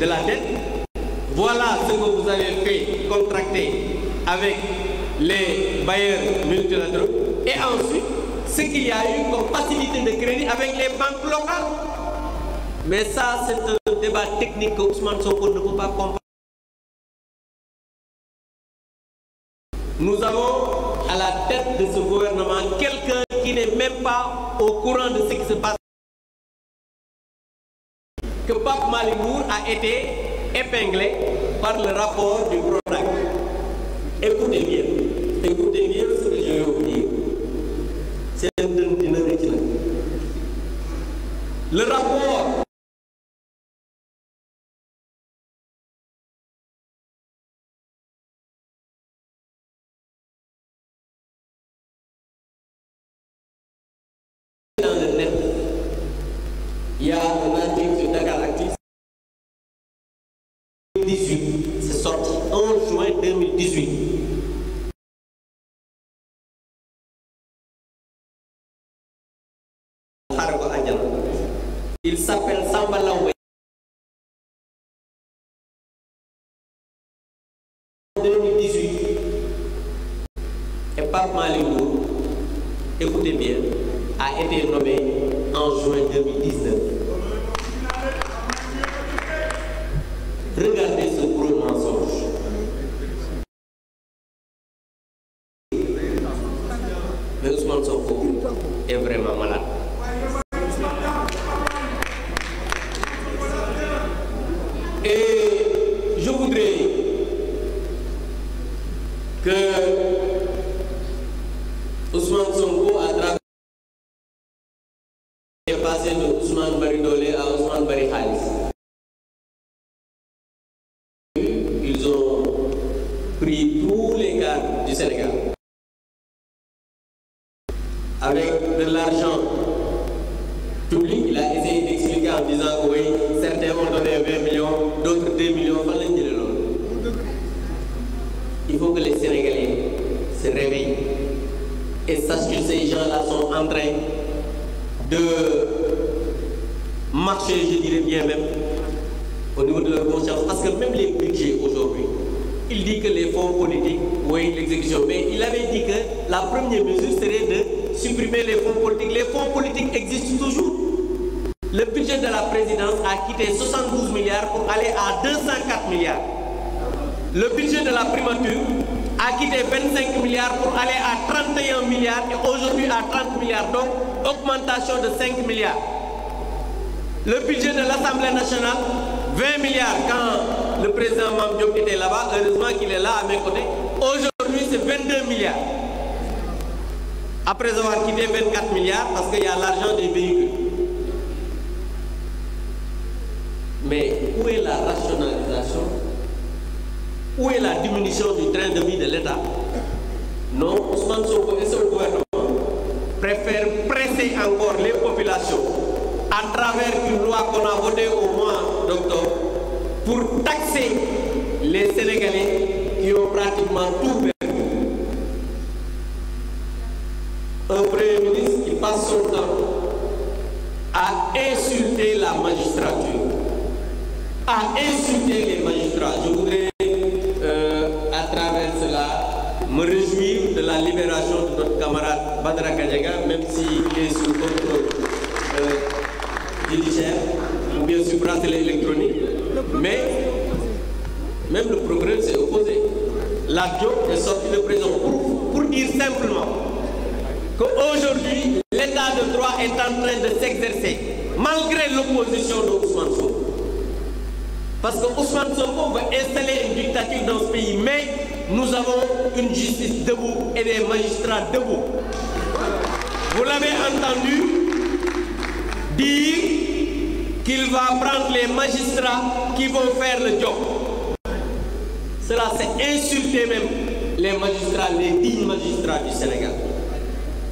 de la dette. Voilà ce que vous avez fait contracter avec les bailleurs multilatéraux. Et ensuite, ce qu'il y a eu comme facilité de crédit avec les banques locales. Mais ça, c'est un débat technique que Ousmane Sonko ne peut pas comprendre. Nous avons à la tête de ce gouvernement quelqu'un qui n'est même pas au courant de ce qui se passe. Que Pape Malick Ndour a été épinglé par le rapport du PRODAC. Écoutez bien ce que je vais vous dire. C'est un dîner de le rapport dans le net, il y a un article sur Dakaractu 2018, c'est sorti 11 juin 2018. Il s'appelle Samba Laobé. 2018. Et Pape Malick Ndour, écoutez bien, a été nommé en juin 2019. Regardez ce gros mensonge. Mais Ousmane Sonko est vraiment malade. Et je voudrais que Ousmane Sonko, à travers est passé de Ousmane Bari Dolé à Ousmane Bari Khalis. Ils ont pris tous les gars du Sénégal avec de l'argent public. Il a essayé d'expliquer en disant que oui, certains ont donné 20 millions, d'autres 2 millions. Il faut que les Sénégalais se réveillent et sachent que ces gens-là sont en train de marcher, je dirais bien même, au niveau de leur conscience. Parce que même les budgets aujourd'hui, il dit que les fonds politiques, oui, l'exécution, mais il avait dit que la première mesure serait de supprimer les fonds politiques. Les fonds politiques existent toujours. Le budget de la présidence a quitté 72 milliards pour aller à 204 milliards. Le budget de la primature a quitté 25 milliards pour aller à 31 milliards et aujourd'hui à 30 milliards. Donc, augmentation de 5 milliards. Le budget de l'Assemblée nationale, 20 milliards quand le président Mame Diop était là-bas. Heureusement qu'il est là à mes côtés. Aujourd'hui, c'est 22 milliards. Après avoir quitté 24 milliards parce qu'il y a l'argent des véhicules. Mais où est la rationalisation? Où est la diminution du train de vie de l'État? Non, Ousmane Sonko et son gouvernement préfèrent presser encore les populations à travers une loi qu'on a votée au mois d'octobre pour taxer les Sénégalais qui ont pratiquement tout perdu. Un Premier ministre qui passe son temps à insulter la magistrature, à insulter les magistrats. Je voudrais, à travers cela, me réjouir de la libération de notre camarade Badara Gadiaga, même s'il est sous contrôle judiciaire ou bien sous bracelet électronique. Mais même le procureur s'est opposé. L'Adio est sorti de prison pour dire simplement qu'aujourd'hui, l'état de droit est en train de s'exercer, malgré l'opposition de Ousmane Sonko. Parce que Ousmane Sonko veut installer une dictature dans ce pays, mais nous avons une justice debout et des magistrats debout. Vous l'avez entendu dire qu'il va prendre les magistrats qui vont faire le job. Cela, c'est insulter même les magistrats, les dignes magistrats du Sénégal.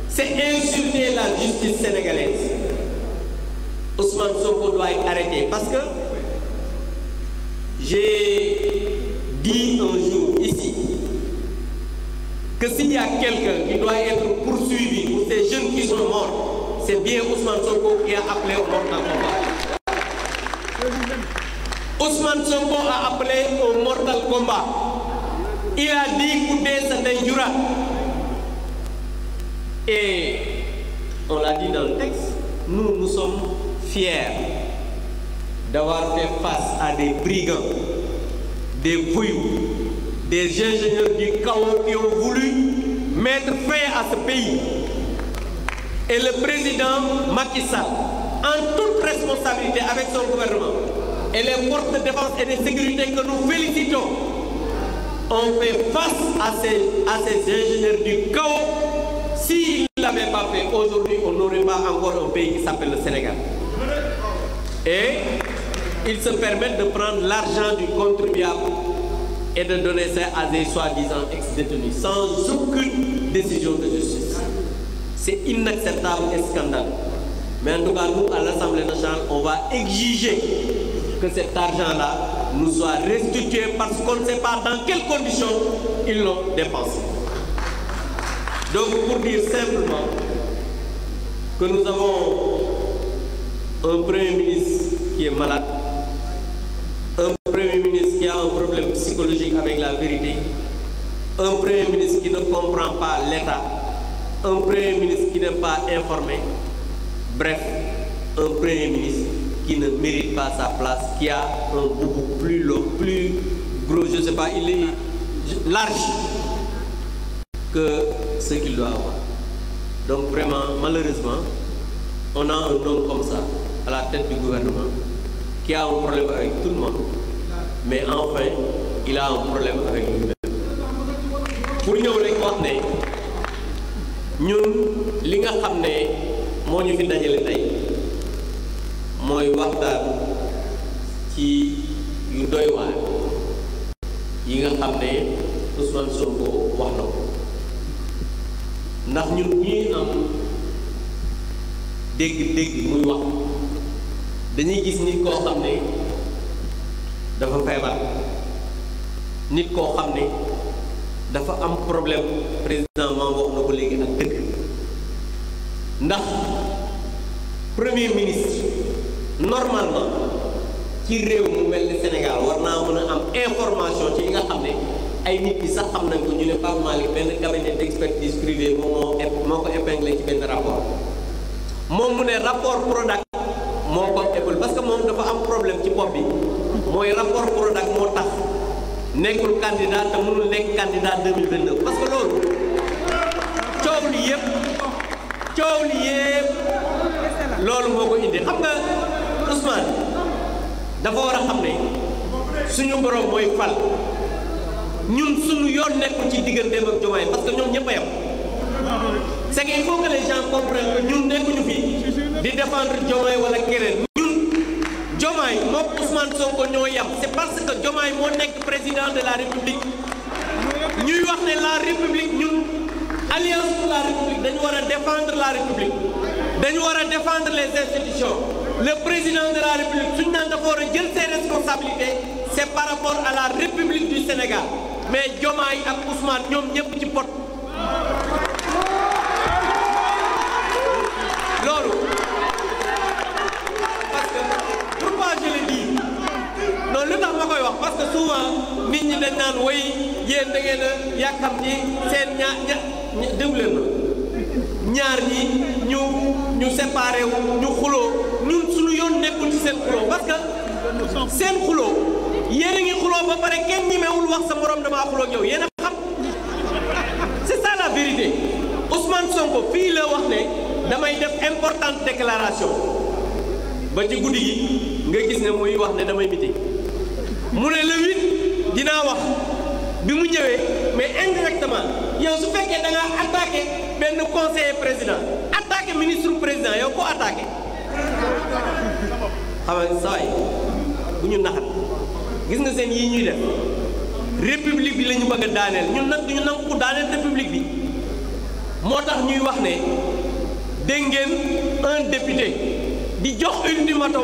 C'est insulter la justice sénégalaise. Ousmane Sonko doit être arrêté parce que j'ai dit un jour ici que s'il y a quelqu'un qui doit être poursuivi pour ces jeunes qui sont morts, c'est bien Ousmane Sonko qui a appelé au mort dans le combat. Ousmane Sonko a appelé au mortal combat. Il a dit Koudé Sandenjura. Et on l'a dit dans le texte, nous sommes fiers d'avoir fait face à des brigands, des voyous, des ingénieurs du chaos qui ont voulu mettre fin à ce pays. Et le président Macky Sall, en toute responsabilité avec son gouvernement, et les forces de défense et de sécurité que nous félicitons, ont fait face à ces ingénieurs du chaos. S'ils ne l'avaient pas fait, aujourd'hui, on n'aurait pas encore un pays qui s'appelle le Sénégal. Et ils se permettent de prendre l'argent du contribuable et de donner ça à des soi-disant ex-détenus, sans aucune décision de justice. C'est inacceptable et scandaleux. Mais en tout cas, nous, à l'Assemblée nationale, on va exiger que cet argent-là nous soit restitué parce qu'on ne sait pas dans quelles conditions ils l'ont dépensé. Donc, pour dire simplement que nous avons un Premier ministre qui est malade, un Premier ministre qui a un problème psychologique avec la vérité, un Premier ministre qui ne comprend pas l'État, un Premier ministre qui n'est pas informé, bref, un Premier ministre qui ne mérite pas sa place, qui a un boubou plus long, plus gros, je ne sais pas, il est large que ce qu'il doit avoir. Donc vraiment, malheureusement, on a un homme comme ça à la tête du gouvernement qui a un problème avec tout le monde, mais enfin, il a un problème avec lui-même. Pour nous, les wax ne ñun li nga xam ne moo ñu fi dajale tey mooy waxtaan ci yu doy waar yi nga xam ne Ousmane Sonko wax na ko ndax ñun ñuy am dégg-dégg muy wax dañuy gis nit koo xam ne dafa feebar nit koo xam ne dafa am problème président maa wax na ko léegi ak dëgg ndax premier ministre normalement ci réew mu mel ni Sénégal war naa mën a am information ci yi nga xam ne ay nit yi sax xam nañ ko ñu ne Pape Malick benn cabinet d'expertise privé moo ko épinglé ci benn rapport moom mu ne rapport Prodac moo ko épinglé parce que moom dafa am problème ci bopp bi mooy rapport Prodac moo tax nekkul candidat te mënul nekk candidat 2029 parce que loolu coow li yëpp loolu moo ko indi xam nga Ousmane dafa war a xam ne suñu borom mooy fal ñun suñu yoon nekkul ci digganteem ak Diomaye parce que ñoom ñëpp a yem c'est qu'il faut que les gens comprennent que ñun nekkuñu fi di défendre Diomaye wala keneen ñun Diomaye moom Ousmane Sonko ñoo yem c'est parce que Diomaye moo nekk président de la République ñuy wax ne la République ñun Alliance pour la République dañu war a défendre la République dañu war a défendre les institutions le président de la République suñu naan dafa war a jël ses responsabilités c'est par rapport à la République du Sénégal mais Diomaye ak Ousmane ñoom ñëpp ci pot loolu parce que pourquoi je le dis non lu tax ma koy wax parce que souvent nit ñi dañ naan way yéen da ngeen a yàkkam ci seen déglu na ñaar ñi ñu séparé wu ñu xuloo ñun suñu yoon nekkul ci seen xuloo parce que seen xuloo yéen a ngi xuloo ba pare kenn ñemewul wax sa morom damaa xuloo ak yow yéen a xam c'est ça la vérité Ousmane Sonko fii la wax ne damay def importante déclaration ba ci guddi gi nga gis ne muy wax ne damay meeting mu ne le 8 dinaa wax bi mu ñëwee mais indirectement yow su fekkee da ngaa attaqué benn conseiller président attaqué ministre président yow ko attaqué xam nga saa yi bu ñu naxat gis nga seen yii ñuy def république bi la ñu bëgg a daaneel ñun nag duñu nangu ko daaneel république bi moo tax ñuy wax ne dégg ngeen un député di jox ultimatum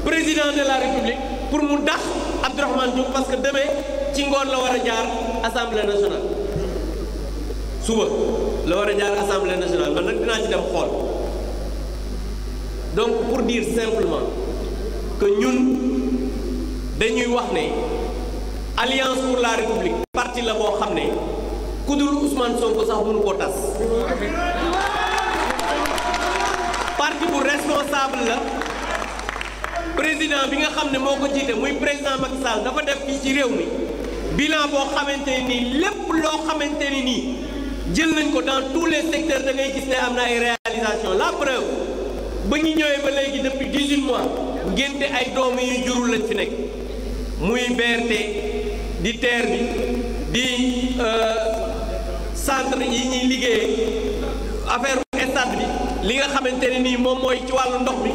président de la république pour mu dax Abdourahmane Diouf parce que demain ci ngoon la war a jaar assemblée nationale suba la war a jaar assemblée nationale man nag dinaa ci dem xool donc pour dire simplement que ñun dañuy wax ne Alliance pour la République parti la boo xam ne ku dul Ousmane Sonko sax mënu koo tas parti bu responsable la président bi nga xam ne moo ko jiite muy président Macky Sall dafa def fii ci réew mi bilan boo xamante ne nii lépp loo xamante ne nii jël nañ ko dans tous les secteurs da ngay gis ne am na ay réalisation la preuve ba ñu ñëwee ba léegi depuis 18 mois ngénte ay doom yu jurul lañ fi nekk muy BRT di TER bi di centre yi ñuy liggéeyee affaire stade bi li nga xamante ne nii moom mooy ci wàllu ndox bi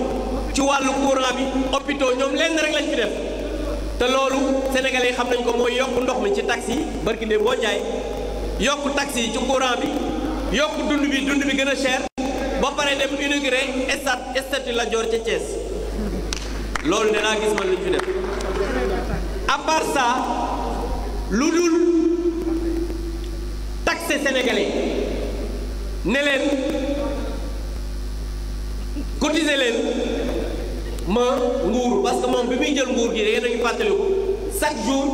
ci wàllu courant bi hôpitaux ñoom lenn rek lañ fi def te loolu sénégalais yi xam nañ ko mooy yokk ndox mi ci taxi yi barki de boo jaay yokk taxi yi ci courant bi yokk dund bi gën a cher ba pare dem inauguré stade Lat Dior ca Thiès loolu danaa gis man lañ fi def à part ça lu dul taxé sénégalais ne leen cotiser leen ma nguur parce que moom bi muy jël nguur gi da ngeen a ngi fàttaliku chaque jour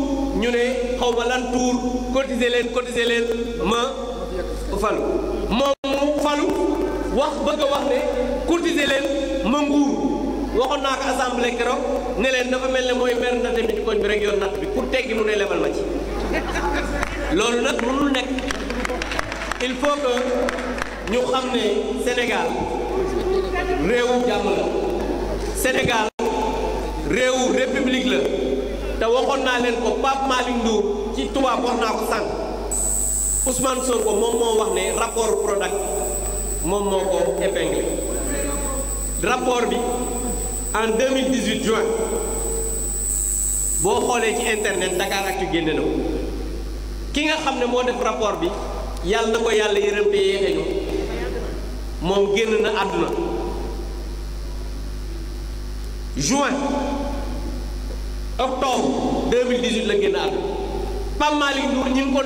ñu ne xaw ma lan tour cotiser leen ma falu moom mu falu bëgg a wax ne cotiser leen ma nguur waxoon naa ko assemblée keroog ne leen dafa mel ne mooy mer ndate mi ci koñ bi rek yoon natt bi pour teggi mu ne lebal ma ci loolu nag mënul nekk il faut que ñu xam ne Sénégal réewu jàmm la Sénégal réewu république la te waxoon naa leen ko Pape Malick Ndour ci tubaab wax naa ko sànq Ousmane Sonko moom moo wax ne rapport Prodac moom moo ko épinglé rapport bi en 2018 juin boo xoolee ci internet Dakaractu génne na ko ki nga xam ne moo def rapport bi yàlla na ko yàlla yërëm te yéexe ñu moom génn na àdduna juin octobre 2018 la génn àdduna Pape Malick Ndour ñu ngi ko